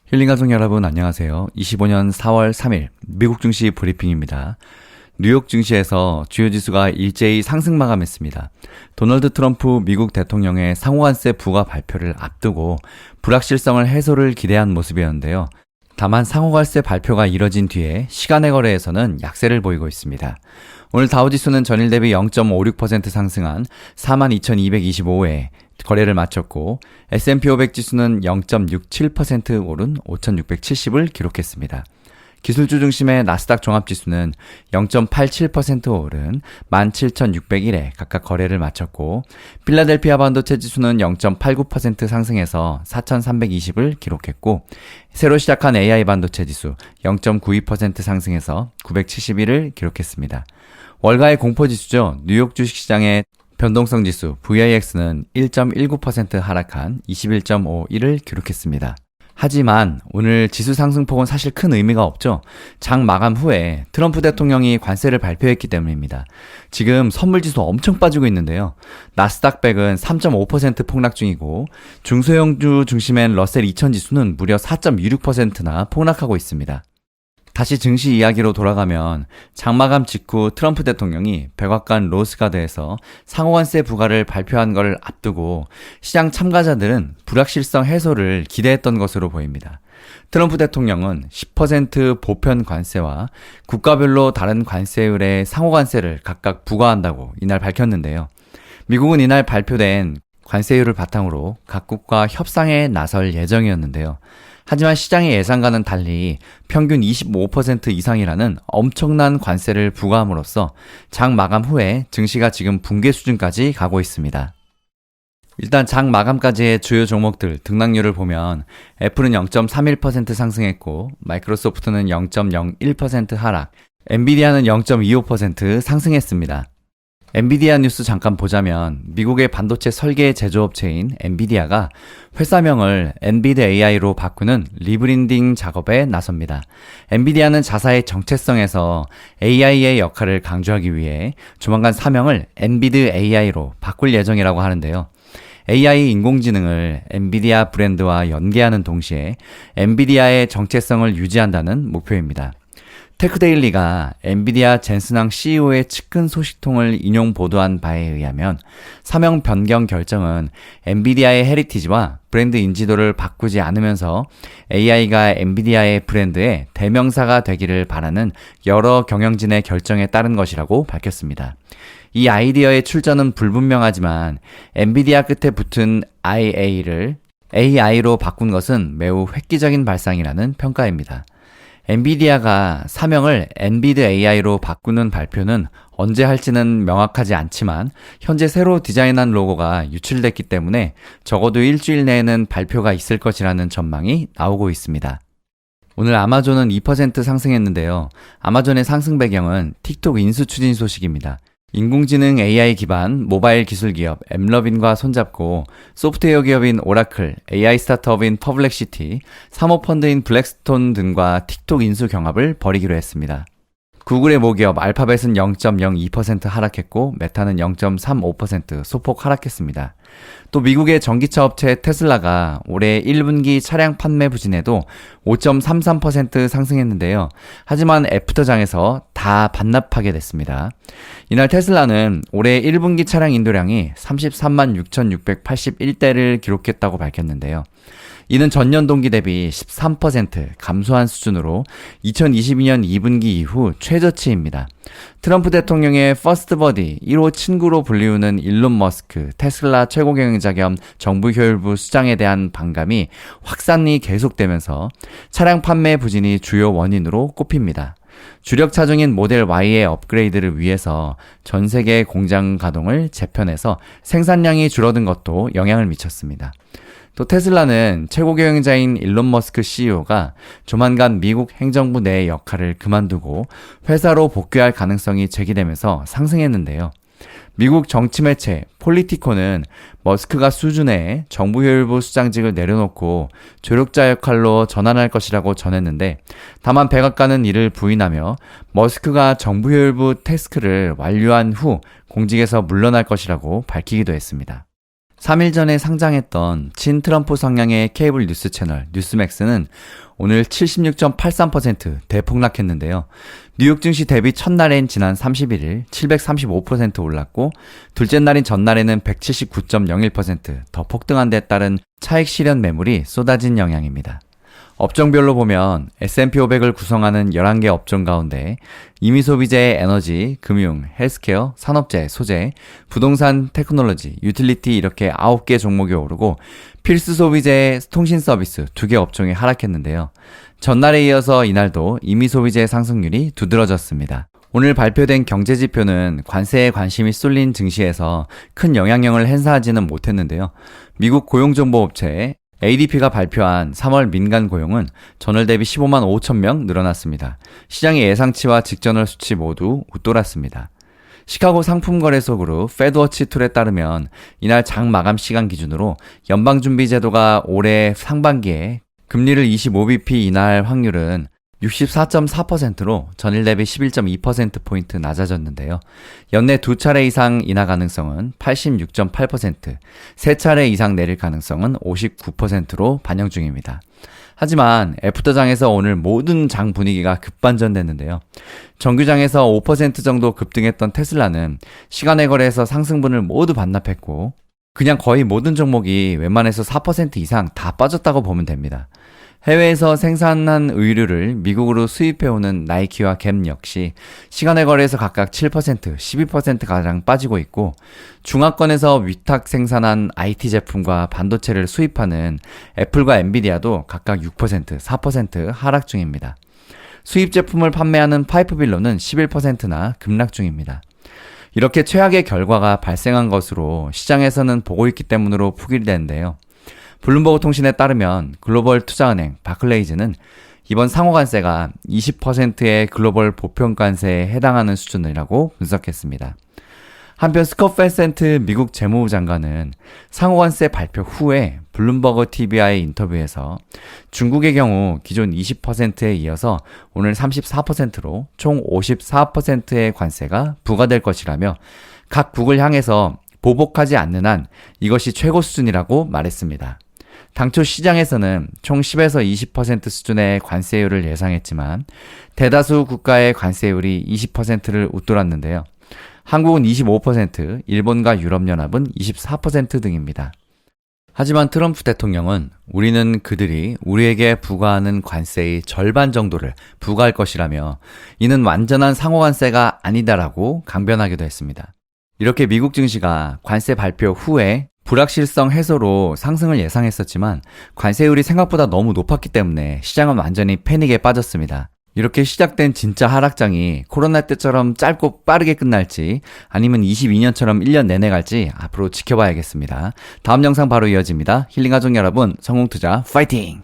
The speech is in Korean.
힐링 가족 여러분 안녕하세요. 25년 4월 3일 미국 증시 브리핑입니다. 뉴욕 증시에서 주요 지수가 일제히 상승 마감했습니다. 도널드 트럼프 미국 대통령의 상호관세 부과 발표를 앞두고 불확실성을 해소를 기대한 모습이었는데요. 다만 상호관세 발표가 이뤄진 뒤에 시간의 거래에서는 약세를 보이고 있습니다. 오늘 다우지수는 전일 대비 0.56% 상승한 42,225에 거래를 마쳤고 S&P 500 지수는 0.67% 오른 5,670을 기록했습니다. 기술주 중심의 나스닥 종합지수는 0.87% 오른 17,601에 각각 거래를 마쳤고 필라델피아 반도체 지수는 0.89% 상승해서 4,320을 기록했고 새로 시작한 AI 반도체 지수 0.92% 상승해서 971을 기록했습니다. 월가의 공포지수죠. 뉴욕 주식시장의 변동성 지수 VIX는 1.19% 하락한 21.51을 기록했습니다. 하지만 오늘 지수 상승폭은 사실 큰 의미가 없죠. 장 마감 후에 트럼프 대통령이 관세를 발표했기 때문입니다. 지금 선물지수 엄청 빠지고 있는데요. 나스닥 100은 3.5% 폭락 중이고 중소형주 중심의 러셀 2000 지수는 무려 4.26%나 폭락하고 있습니다. 다시 증시 이야기로 돌아가면 장마감 직후 트럼프 대통령이 백악관 로스가드에서 상호관세 부과를 발표한 걸 앞두고 시장 참가자들은 불확실성 해소를 기대했던 것으로 보입니다. 트럼프 대통령은 10% 보편 관세와 국가별로 다른 관세율의 상호관세를 각각 부과한다고 이날 밝혔는데요. 미국은 이날 발표된 관세율을 바탕으로 각국과 협상에 나설 예정이었는데요. 하지만 시장의 예상과는 달리 평균 25% 이상이라는 엄청난 관세를 부과함으로써 장 마감 후에 증시가 지금 붕괴 수준까지 가고 있습니다. 일단 장 마감까지의 주요 종목들 등락률을 보면 애플은 0.31% 상승했고 마이크로소프트는 0.01% 하락, 엔비디아는 0.25% 상승했습니다. 엔비디아 뉴스 잠깐 보자면 미국의 반도체 설계 제조업체인 엔비디아가 회사명을 엔비드 AI로 바꾸는 리브랜딩 작업에 나섭니다. 엔비디아는 자사의 정체성에서 AI의 역할을 강조하기 위해 조만간 사명을 엔비드 AI로 바꿀 예정이라고 하는데요. AI 인공지능을 엔비디아 브랜드와 연계하는 동시에 엔비디아의 정체성을 유지한다는 목표입니다. 테크데일리가 엔비디아 젠슨왕 CEO의 측근 소식통을 인용 보도한 바에 의하면 사명 변경 결정은 엔비디아의 헤리티지와 브랜드 인지도를 바꾸지 않으면서 AI가 엔비디아의 브랜드의 대명사가 되기를 바라는 여러 경영진의 결정에 따른 것이라고 밝혔습니다. 이 아이디어의 출처는 불분명하지만 엔비디아 끝에 붙은 IA를 AI로 바꾼 것은 매우 획기적인 발상이라는 평가입니다. 엔비디아가 사명을 엔비드 AI로 바꾸는 발표는 언제 할지는 명확하지 않지만 현재 새로 디자인한 로고가 유출됐기 때문에 적어도 일주일 내에는 발표가 있을 것이라는 전망이 나오고 있습니다. 오늘 아마존은 2% 상승했는데요. 아마존의 상승 배경은 틱톡 인수 추진 소식입니다. 인공지능 AI 기반 모바일 기술 기업 엠러빈과 손잡고 소프트웨어 기업인 오라클, AI 스타트업인 퍼블렉시티, 사모펀드인 블랙스톤 등과 틱톡 인수 경합을 벌이기로 했습니다. 구글의 모기업 알파벳은 0.02% 하락했고 메타는 0.35% 소폭 하락했습니다. 또 미국의 전기차 업체 테슬라가 올해 1분기 차량 판매 부진에도 5.33% 상승했는데요. 하지만 애프터장에서 다 반납하게 됐습니다. 이날 테슬라는 올해 1분기 차량 인도량이 33만 6,681대를 기록했다고 밝혔는데요. 이는 전년 동기 대비 13% 감소한 수준으로 2022년 2분기 이후 최저치입니다. 트럼프 대통령의 퍼스트 버디 1호 친구로 불리우는 일론 머스크 테슬라 최고 경영자 겸 정부 효율부 수장에 대한 반감이 확산이 계속되면서 차량 판매 부진이 주요 원인으로 꼽힙니다. 주력 차종인 모델 Y의 업그레이드를 위해서 전 세계 공장 가동을 재편해서 생산량이 줄어든 것도 영향을 미쳤습니다. 또 테슬라는 최고 경영자인 일론 머스크 CEO가 조만간 미국 행정부 내의 역할을 그만두고 회사로 복귀할 가능성이 제기되면서 상승했는데요. 미국 정치 매체 폴리티코는 머스크가 수준의 정부 효율부 수장직을 내려놓고 조력자 역할로 전환할 것이라고 전했는데 다만 백악관은 이를 부인하며 머스크가 정부 효율부 태스크를 완료한 후 공직에서 물러날 것이라고 밝히기도 했습니다. 3일 전에 상장했던 친트럼프 성향의 케이블 뉴스 채널 뉴스맥스는 오늘 76.83% 대폭락했는데요. 뉴욕 증시 대비 첫날엔 지난 31일 735% 올랐고 둘째 날인 전날에는 179.01% 더 폭등한 데 따른 차익 실현 매물이 쏟아진 영향입니다. 업종별로 보면 S&P 500을 구성하는 11개 업종 가운데 임의소비재, 에너지, 금융, 헬스케어, 산업재, 소재, 부동산, 테크놀로지, 유틸리티 이렇게 9개 종목이 오르고 필수 소비재, 통신 서비스 2개 업종이 하락했는데요. 전날에 이어서 이날도 임의소비재 상승률이 두드러졌습니다. 오늘 발표된 경제지표는 관세에 관심이 쏠린 증시에서 큰 영향력을 행사하지는 못했는데요. 미국 고용정보업체 ADP가 발표한 3월 민간 고용은 전월 대비 15만 5천 명 늘어났습니다. 시장의 예상치와 직전월 수치 모두 웃돌았습니다. 시카고 상품거래소 그룹 페드워치 툴에 따르면 이날 장 마감 시간 기준으로 연방준비제도가 올해 상반기에 금리를 25bp 인하할 확률은 64.4%로 전일 대비 11.2%포인트 낮아졌는데요. 연내 2차례 이상 인하 가능성은 86.8%, 3차례 이상 내릴 가능성은 59%로 반영 중입니다. 하지만 애프터장에서 오늘 모든 장 분위기가 급반전됐는데요. 정규장에서 5% 정도 급등했던 테슬라는 시간의 거래에서 상승분을 모두 반납했고 그냥 거의 모든 종목이 웬만해서 4% 이상 다 빠졌다고 보면 됩니다. 해외에서 생산한 의류를 미국으로 수입해오는 나이키와 갭 역시 시간의 거래에서 각각 7%, 12%가량 빠지고 있고 중화권에서 위탁 생산한 IT 제품과 반도체를 수입하는 애플과 엔비디아도 각각 6%, 4% 하락 중입니다. 수입 제품을 판매하는 파이프빌러는 11%나 급락 중입니다. 이렇게 최악의 결과가 발생한 것으로 시장에서는 보고 있기 때문으로 풀이되는데요. 블룸버그 통신에 따르면 글로벌 투자은행 바클레이즈는 이번 상호관세가 20%의 글로벌 보편관세에 해당하는 수준이라고 분석했습니다. 한편 스콧 베센트 미국 재무부 장관은 상호관세 발표 후에 블룸버그 TV와의 인터뷰에서 중국의 경우 기존 20%에 이어서 오늘 34%로 총 54%의 관세가 부과될 것이라며 각 국을 향해서 보복하지 않는 한 이것이 최고 수준이라고 말했습니다. 당초 시장에서는 총 10에서 20% 수준의 관세율을 예상했지만 대다수 국가의 관세율이 20%를 웃돌았는데요. 한국은 25%, 일본과 유럽연합은 24% 등입니다. 하지만 트럼프 대통령은 우리는 그들이 우리에게 부과하는 관세의 절반 정도를 부과할 것이라며 이는 완전한 상호관세가 아니다라고 강변하기도 했습니다. 이렇게 미국 증시가 관세 발표 후에 불확실성 해소로 상승을 예상했었지만 관세율이 생각보다 너무 높았기 때문에 시장은 완전히 패닉에 빠졌습니다. 이렇게 시작된 진짜 하락장이 코로나 때처럼 짧고 빠르게 끝날지 아니면 22년처럼 1년 내내 갈지 앞으로 지켜봐야겠습니다. 다음 영상 바로 이어집니다. 힐링가족 여러분, 성공투자 파이팅!